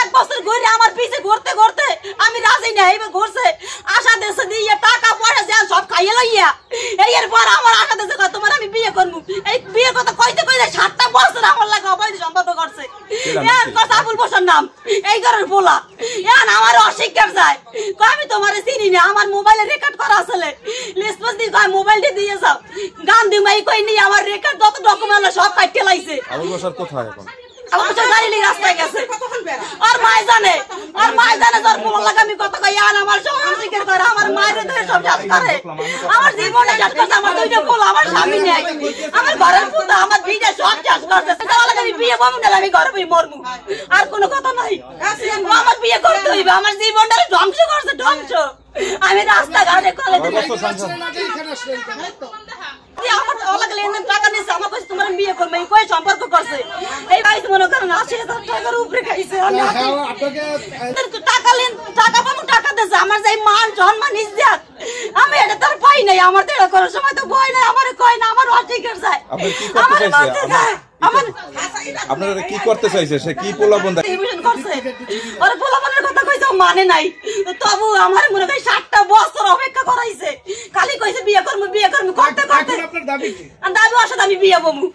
এক বছর ঘুরে আমার পিছে ঘুরতে ঘুরতে আমি রাজি না এইবার ঘুরছে আশা দেশে দিয়ে টাকা পয়সা যা সব খাইয়ে লইয়া এরপর আমার আশা দেশে তোমার আমি বিয়ে করবো এই বিয়ের কথা কইতে কইতে 7টা বছর আমার লাগে অবৈধ সম্পর্ক করছে কথা আবুল বসর নাম এই ঘরের বলা এখন আমার অস্বীকার যায় আমি তোমার চিনি না আমার মোবাইলে রেকর্ড করা আসলে লিস্টপস দিয়ে মোবাইলটি দিয়ে যাও গান দিমাই কই নি আমার রেকর্ড যত ডকুমেন্ট সব কাটতে লাইছে আবুল বসর কোথায় এখন আমার তো গাড়ি রাস্তায় গেছে আর মাই জানে তোর বলা লাগা আমি কত কই আন আমার সব অস্বীকার করে আমার মায়ের ধরে সব জাত করে আমার জীবনে জাত করে আমার দুইটা পোলা আমার স্বামী নাই আমার ঘরের পুতা আমার বিয়ে সব চাষ করতে তাহলে লাগা আমি বিয়ে বমু না আমি ঘরে বই মরমু আর কোনো কথা নাই আমার বিয়ে করতে হইবে আমার জীবনটা ধ্বংস করছে ধ্বংস আমি রাস্তা ঘাটে কলেজে আমার ওলাগলে এনে টাকা নিছে আমার কাছে তোমার বিয়ে করবে এই কই সম্পর্ক করছে এই ভাই মনে করেন 80,000 টাকার উপরে খাইছে আপনাকে টাকা পাবো টাকা দেছে আমার যাই মান সম্মান ইজ্জত আমি এটা তার পাই নাই আমার তো এটা করার সময় তো কই না আমারে কই না আমার অস্বীকার যায় আপনারা কি করতে চাইছে সে কি পোলাপন করছে ওরে পোলাপনের কথা কইছো মানে নাই তবু আমার মনে হয় 7টা বছর অপেক্ষা করাইছে খালি কইছে বিয়ে করব করতে করতে আপনার দাবি কি দাবি অসাদ আমি বিয়ে বমু